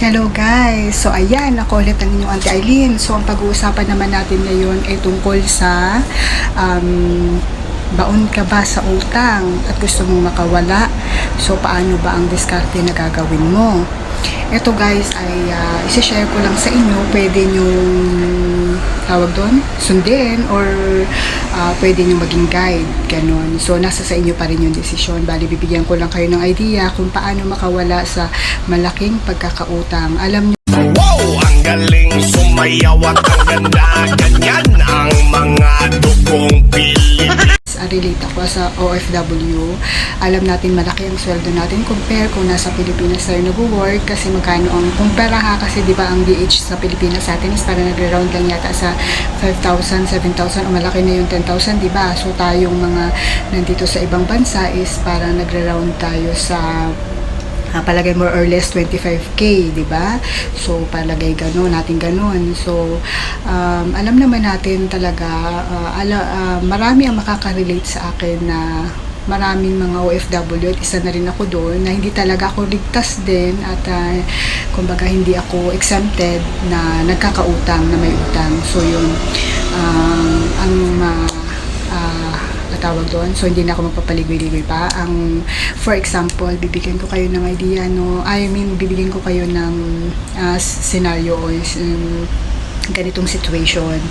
Hello guys! So ayan, ako ulit ang inyong Auntie Eileen. So ang pag-uusapan naman natin ngayon ay tungkol sa baon ka ba sa utang at gusto mong makawala. So paano ba ang diskarte na gagawin mo? Ito guys ay isi-share ko lang sa inyo. Pwede nyong tawag doon, sundin or pwede nyo maging guide, ganun. So, nasa sa inyo pa rin yung desisyon. Bali, bibigyan ko lang kayo ng idea kung paano makawala sa malaking pagkakautang. Alam nyo, wow! Ang galing sumayaw at ang ganda. Ganyan ang mga dugong Pilipinas. relate ako sa OFW. Alam natin malaki ang sweldo natin compare kung nasa Pilipinas tayo nag-work kasi magkano ang kumpara ha, kasi di ba ang DH sa Pilipinas sa atin is para nagre-round lang yata sa 5,000, 7,000 o malaki na yung 10,000, di ba? So tayong mga nandito sa ibang bansa is para nagre-round tayo sa palagay more or less 25k, di ba? So palagay gano'n, natin gano'n. So alam naman natin talaga, marami ang makaka-relate sa akin na maraming mga OFW at isa na rin ako doon na hindi talaga ako ligtas din at kumbaga hindi ako exempted na nagkakautang, na may utang. So yun, tawag doon. So, hindi na ako magpapaligoy-ligoy pa. For example, bibigyan ko kayo ng idea, no? Bibigyan ko kayo ng scenario o ganitong situation.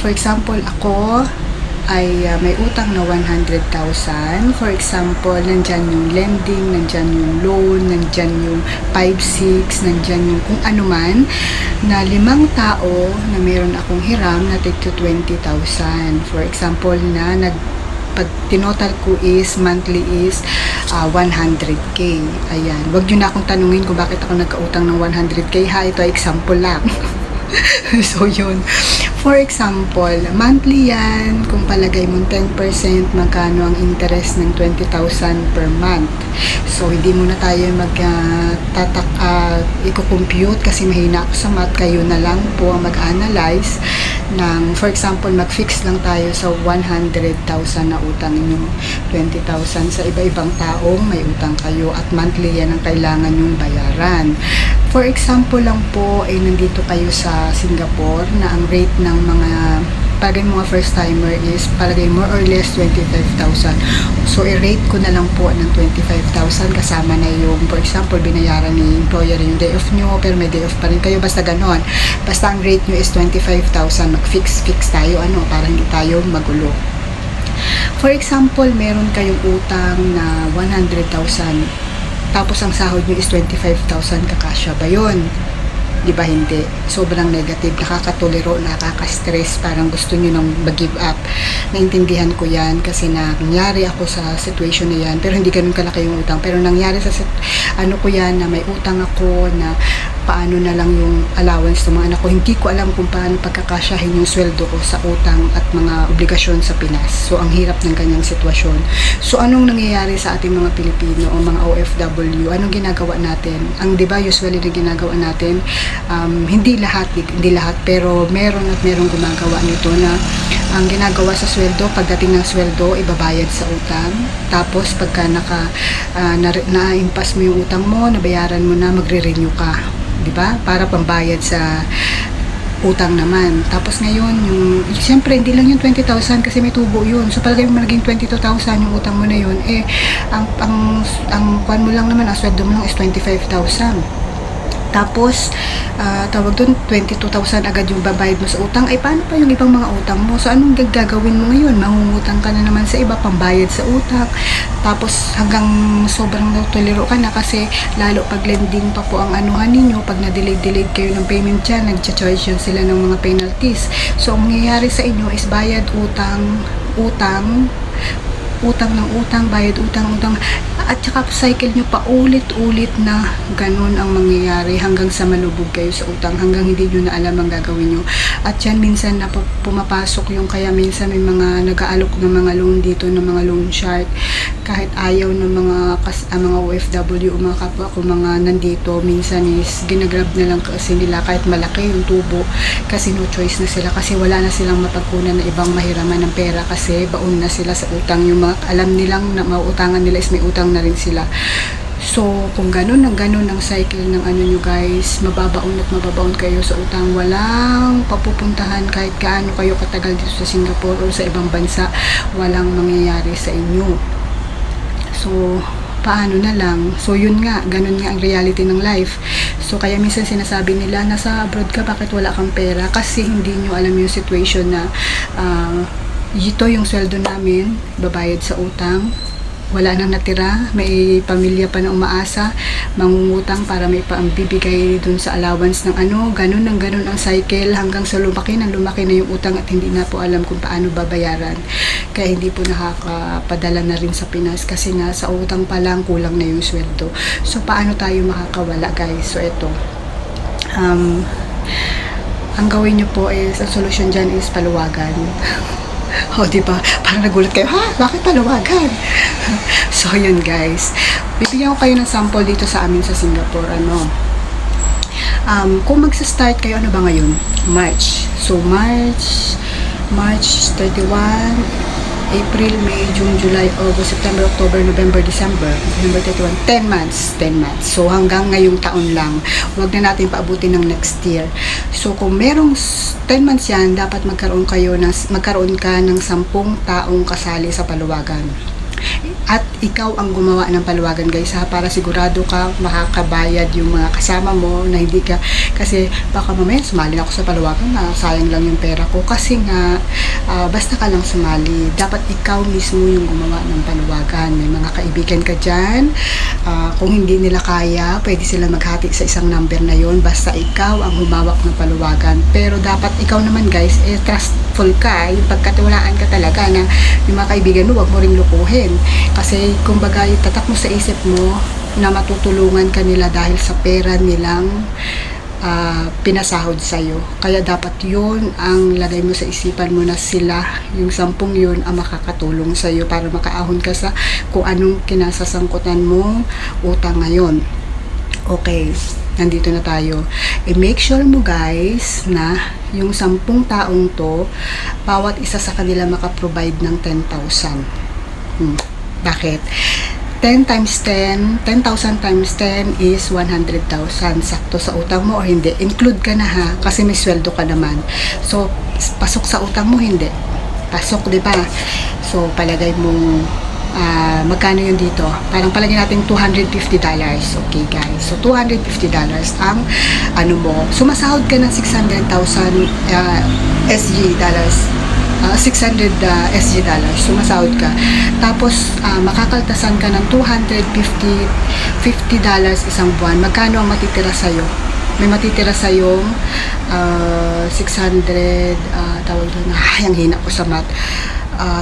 For example, ako ay may utang na 100,000. For example, nandyan yung lending, nandyan yung loan, nandyan yung 5-6, nandyan yung kung ano man, na 5 tao na meron akong hiram na take to 20,000. For example, na pag tinotal ko is monthly is 100k. Ayan. Wag nyo na akong tanungin kung bakit ako nagkautang ng 100k ha. Ito ay example lang. So yun. For example, monthly yan. Kung palagay mo 10%, magkano ang interest ng 20,000 per month. So hindi muna tayo i-compute kasi mahina ako sa math. Kayo na lang po ang mag-analyze ng, for example, mag-fix lang tayo sa 100,000 na utang nyo, 20,000 sa iba-ibang taong may utang kayo at monthly yan ang kailangan nyong bayaran. For example lang po, ay nandito kayo sa Singapore na ang rate ng mga palagay mga first timer is palagay more or less 25,000. So i-rate ko na lang po ng 25,000 kasama na yung, for example, binayaran ni employer yung day off nyo pero may day off pa rin kayo, basta ganon. Basta ang rate nyo is 25,000, mag-fix tayo para hindi tayo magulo. For example, meron kayong utang na 100,000 tapos ang sahod nyo is 25,000, kakasya ba yun? Di ba hindi? Sobrang negative, nakakatuliro, nakaka-stress, parang gusto nyo nang mag-give up. Naintindihan ko yan kasi nangyari ako sa situation na yan, pero hindi ganun kalaki yung utang. Pero nangyari sa ko yan na may utang ako na paano na lang yung allowance ng mga anak ko. Hindi ko alam kung paano pagkakasyahin yung sweldo ko sa utang at mga obligasyon sa Pinas. So, ang hirap ng kanyang sitwasyon. So, anong nangyayari sa ating mga Pilipino o mga OFW? Anong ginagawa natin? Ang, di ba, usually na ginagawa natin, hindi lahat, pero meron gumagawa nito na ang ginagawa sa sweldo, pagdating ng sweldo, ibabayad sa utang. Tapos, pagka na-impas mo yung utang mo, nabayaran mo na, magre-renew ka. Diba? Para pambayad sa utang naman. Tapos ngayon, siyempre, hindi lang yung 20,000 kasi may tubo yun. So, palagay mo naging 22,000 yung utang mo na yun. Ang kwan mo lang naman, ang sweldo mo lang is 25,000. Tapos, tawag doon, 22,000 agad yung babayad mo sa utang. Ay, paano pa yung ibang mga utang mo? So, anong gagawin mo ngayon? Mangungutang ka na naman sa iba, pambayad sa utang. Tapos, hanggang sobrang natuliro ka na kasi lalo pag lending pa po ang anuhan ninyo, pag na-delayed kayo ng payment dyan, nag-charge yun sila ng mga penalties. So, ang mangyayari sa inyo is bayad utang, bayad utang, at saka cycle nyo pa ulit-ulit na ganun ang mangyayari hanggang sa malubog kayo sa utang, hanggang hindi nyo na alam ang gagawin nyo. At yan minsan na pumapasok yung, kaya minsan may mga nag-aalok ng mga loan dito, ng mga loan shark, kahit ayaw ng mga OFW o mga kapwa ko mga nandito, minsan is ginagrab na lang kasi nila kahit malaki yung tubo kasi no choice na sila, kasi wala na silang mapagkunan na ibang mahiraman ng pera kasi baon na sila sa utang. Yung mga alam nilang na mautangan nila is may utang na rin sila. So, kung ganun ang cycle ng ano nyo guys, mababaon at mababaon kayo sa utang. Walang papupuntahan kahit gaano kayo katagal dito sa Singapore o sa ibang bansa, walang mangyayari sa inyo. So, paano na lang? So, yun nga, ganun nga ang reality ng life. So, kaya minsan sinasabi nila, nasa abroad ka, bakit wala kang pera? Kasi hindi nyo alam yung situation na ito yung sweldo namin, babayad sa utang, wala nang natira, may pamilya pa na umaasa, mangungutang para may paambibigay dun sa allowance ng ano, ganun ang cycle hanggang sa lumaki na yung utang at hindi na po alam kung paano babayaran. Kaya hindi po nakakapadala na rin sa Pinas kasi nga sa utang pa lang kulang na yung sweldo. So paano tayo makakawala guys? So ito, ang gawin nyo po is, ang solusyon dyan is paluwagan. O, diba? Parang nagulat kayo, ha? Bakit palawagan? So, yun guys. Bibigyan ko kayo ng sample dito sa amin sa Singapore. Kung magsa-start kayo, ano ba ngayon? March. So, March 31, April, May, June, July, August, September, October, November, December, 31, 10 months. So, hanggang ngayong taon lang. Huwag na natin paabutin ng next year. So, kung merong 10 months yan, dapat magkaroon ka ng 10 taong kasali sa paluwagan. At ikaw ang gumawa ng paluwagan guys ha, para sigurado ka makakabayad yung mga kasama mo na hindi ka, kasi baka mamaya sumali na ako sa paluwagan na sayang lang yung pera ko, kasi nga basta ka lang sumali, dapat ikaw mismo yung gumawa ng paluwagan. May mga kaibigan ka dyan, kung hindi nila kaya, pwede sila maghati sa isang number na yon, basta ikaw ang humawak ng paluwagan. Pero dapat ikaw naman guys, trustful ka, yung pagkatiwalaan ka talaga na yung mga kaibigan mo, wag mo ring lukuhin. Kasi kumbaga itatak mo sa isip mo na matutulungan ka nila dahil sa pera nilang pinasahod sa'yo. Kaya dapat yun ang lagay mo sa isipan mo, na sila, yung 10 yun ang makakatulong sa'yo para makaahon ka sa kung anong kinasasangkutan mo utang ngayon. Okay, nandito na tayo. I-make sure mo guys na yung 10 taong to, bawat isa sa kanila makaprovide ng 10,000. Bakit? 10,000 times 10 is 100,000. Sakto sa utang mo o hindi? Include ka na ha, kasi may sweldo ka naman. So, pasok sa utang mo, hindi? Pasok, di ba? So, palagay mo, magkano yun dito? Parang palagay natin $250. Okay guys, so $250 ang ano mo. Sumasahod ka ng 600,000 SG dollars. 600 SG dollars, sumasahod ka. Tapos, makakaltasan ka ng $250 isang buwan. Magkano ang matitira sa'yo? May matitira sa'yo 600, tawag doon, ang hina ko sa math.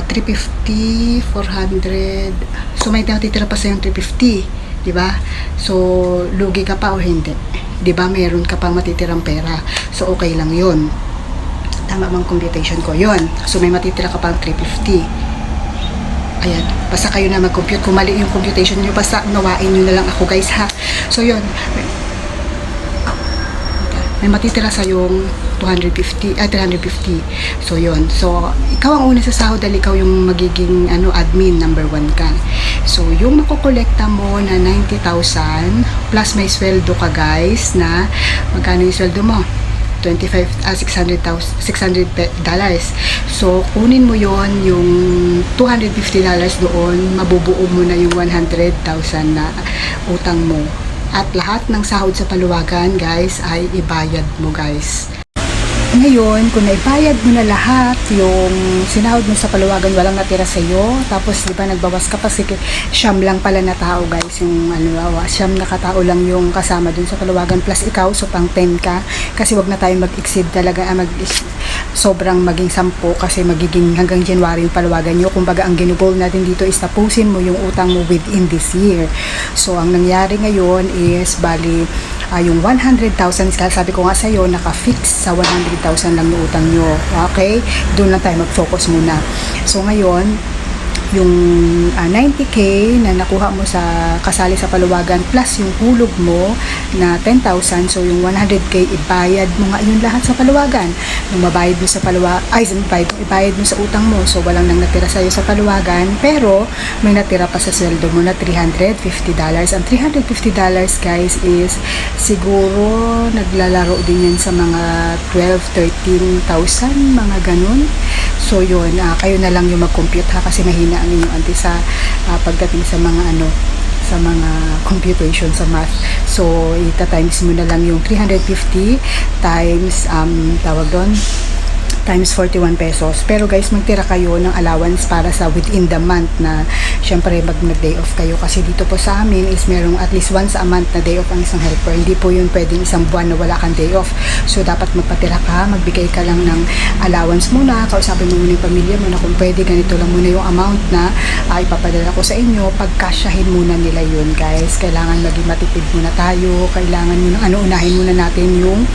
350, 400. So, may natitira pa sa'yo 350. Diba? So, lugi ka pa o hindi? Diba? Meron ka pang matitirang pera. So, okay lang yun. Tama bang computation ko? Yun. So, may matitira ka pang 350. Ayan. Basta kayo na mag-compute. Kung mali yung computation nyo, basta nawain nyo na lang ako, guys, ha? So, yun. May matitira sa yung 350. So, yun. So, ikaw ang una sa sahod dahil ikaw yung magiging admin, number 1 ka. So, yung makukolekta mo na 90,000 plus may sweldo ka, guys, na magkano yung sweldo mo? $600. So, kunin mo yon, yung $250 doon, mabubuo mo na yung 100,000 na utang mo. At lahat ng sahod sa paluwagan, guys, ay ibayad mo, guys. Ngayon, kung naibayad mo na lahat, yung sinahod mo sa paluwagan, walang natira sa iyo, tapos di ba nagbawas ka pa, sige, siyam lang pala na tao guys, yung siyam na katao lang yung kasama dun sa paluwagan, plus ikaw, so pang 10 ka, kasi wag na tayo mag-exceed talaga, sobrang maging 10, kasi magiging hanggang January yung paluwagan nyo. Kumbaga, ang ginugol natin dito is tapusin mo yung utang mo within this year. So, ang nangyari ngayon is, bali, yung 100,000, sabi ko nga sa'yo, naka-fix sa 100,000 lang yung utang nyo. Okay? Doon lang tayo mag-focus muna. So, ngayon, yung 90k na nakuha mo sa kasali sa paluwagan plus yung hulog mo na 10,000, so yung 100k ibayad mo nga yun lahat sa paluwagan. Nung mabayad mo sa ibayad mo sa utang mo, so walang nang natira sa'yo sa paluwagan, pero may natira pa sa sweldo mo na $350. Ang $350 guys is siguro naglalaro din yan sa mga 12-13,000, mga ganun. So yun, kayo na lang yung mag-compute ha, kasi mahina ang inyong auntie sa pagdating sa mga sa mga computation sa math. So ita-times mo na lang yung 350 times tawag doon times 41 pesos. Pero guys, magtira kayo ng allowance para sa within the month na syempre mag-day off kayo, kasi dito po sa amin is merong at least once a month na day off ang isang helper. Hindi po yun pwedeng isang buwan na wala kang day off. So dapat magpatira ka, magbigay ka lang ng allowance muna, kausapin mo muna yung pamilya mo na kung pwede ganito lang muna yung amount na ipapadala ko sa inyo, pagkasyahin muna nila yun guys. Kailangan maging matipid muna tayo, kailangan muna unahin muna natin yung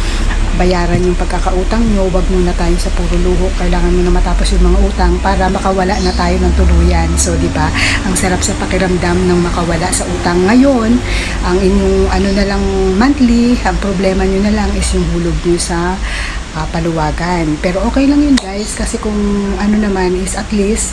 bayaran yung pagkakautang nyo. Wag muna tayo sa puro luho, kailangan muna matapos yung mga utang para makawala na tayo ng tuluyan. So di ba, ang sarap sa pakiramdam ng makawala sa utang. Ngayon, ang inyong na lang monthly, ang problema nyo na lang is yung hulog nyo sa paluwagan. Pero okay lang yun guys, kasi kung naman is at least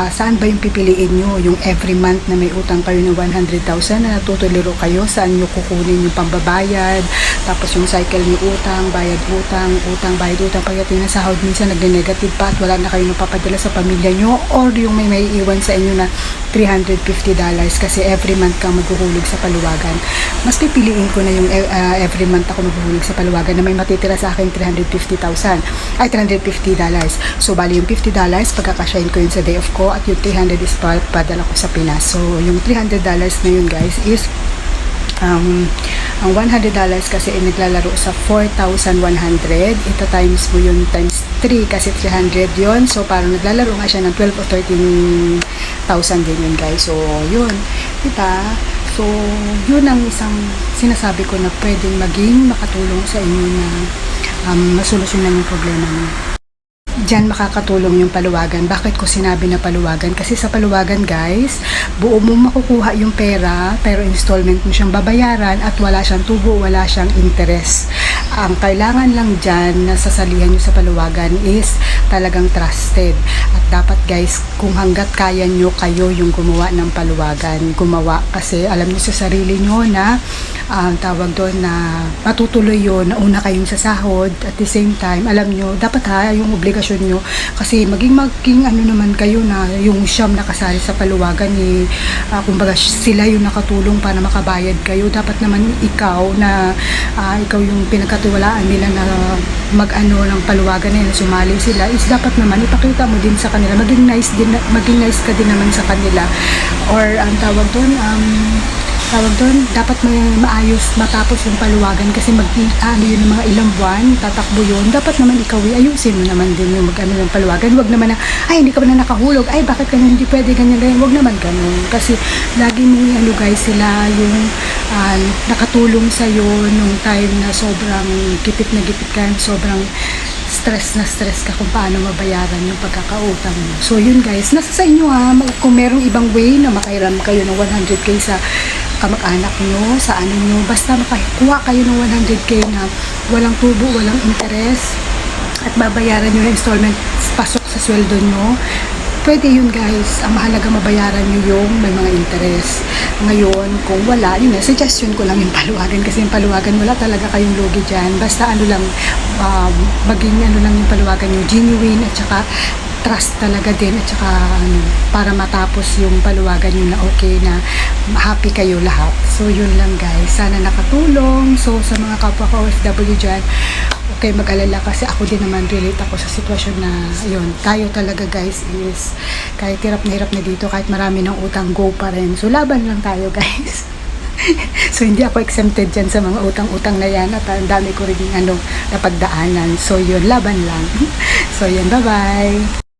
saan ba yung pipiliin nyo, yung every month na may utang kayo ng 100,000 na natutuliro kayo, saan nyo kukunin yung pambabayad, tapos yung cycle nyo utang, bayad utang, bayad utang, pagdating na sahod minsan nagne-negative pa at wala na kayo napapadala sa pamilya nyo, or yung may iwan sa inyo na $350 kasi every month kang maghuhulog sa paluwagan. Mas pipiliin ko na yung every month ako maghuhulog sa paluwagan na may matitira sa akin $350. So bali yung $50 pagkakasyahin ko yun sa day off ko, at yung 300 is padala ko sa Pinas. So yung $300 na yun guys is ang $100 kasi ay naglalaro sa 4,100. Ito times mo yun times 3 kasi 300 yun. So parang naglalaro nga siya ng 12 o 13,000 din yun guys. So yun, diba? So yun ang isang sinasabi ko na pwedeng maging makatulong sa inyo na masolusyonan yung problema niyo. Diyan makakatulong yung paluwagan. Bakit ko sinabi na paluwagan? Kasi sa paluwagan guys, buo mo makukuha yung pera, pero installment mo siyang babayaran at wala siyang tubo, wala siyang interest. Ang kailangan lang dyan na sasalihan nyo sa paluwagan is talagang trusted. At dapat guys, kung hanggat kaya nyo, kayo yung gumawa ng paluwagan. Gumawa kasi alam nyo sa sarili nyo na tawag doon na matutuloy yun, na una kayong sasahod, at the same time, alam nyo, dapat yung obligasyon nyo, kasi maging naman kayo na yung siyam na kasali sa paluwagan kumbaga sila yung nakatulong para makabayad kayo, dapat naman ikaw na ikaw yung pinagkatiwalaan nila na ng paluwagan na yun, sumali sila, is dapat naman ipakita mo din sa kanila, maging nice ka din naman sa kanila, or ang tawag doon, dapat may maayos matapos yung paluwagan, kasi yun ng mga ilang buwan, tatakbo yun, dapat naman ikaw ayusin mo naman din yung ng paluwagan. Wag naman na, hindi ka ba na nakahulog, bakit ganyan, hindi pwede ganyan, wag naman ganun, kasi lagi mong guys, sila yung nakatulong sa'yo nung time na sobrang gipit na gipit ka, sobrang stress ka kung paano mabayaran yung pagkakautang mo. So yun guys, nasa sa inyo kung merong ibang way na makairam kayo ng 100k sa kamag-anak nyo, sa nyo, basta makakuha kayo ng 100k na walang tubo, walang interest, at babayaran nyo na installment pasok sa sweldo nyo, pwede yun guys. Ang mahalaga mabayaran nyo yung may mga interest. Ngayon, kung wala, yun na, suggestion ko lang yung paluwagan, kasi yung paluwagan wala talaga kayong lugi dyan, basta maging lang yung paluwagan nyo, genuine, at saka trust talaga din, at saka para matapos yung paluwagan nyo na okay, na happy kayo lahat. So yun lang guys, sana nakatulong. So sa mga kapwa ko OFW dyan, okay mag-alala, kasi ako din naman relate ako sa sitwasyon na yun, tayo talaga guys is kahit hirap na dito, kahit marami ng utang, go pa rin. So laban lang tayo guys. So hindi ako exempted dyan sa mga utang-utang na yan, at ang dami ko rin napagdaanan. So yun, laban lang. So yun, bye bye.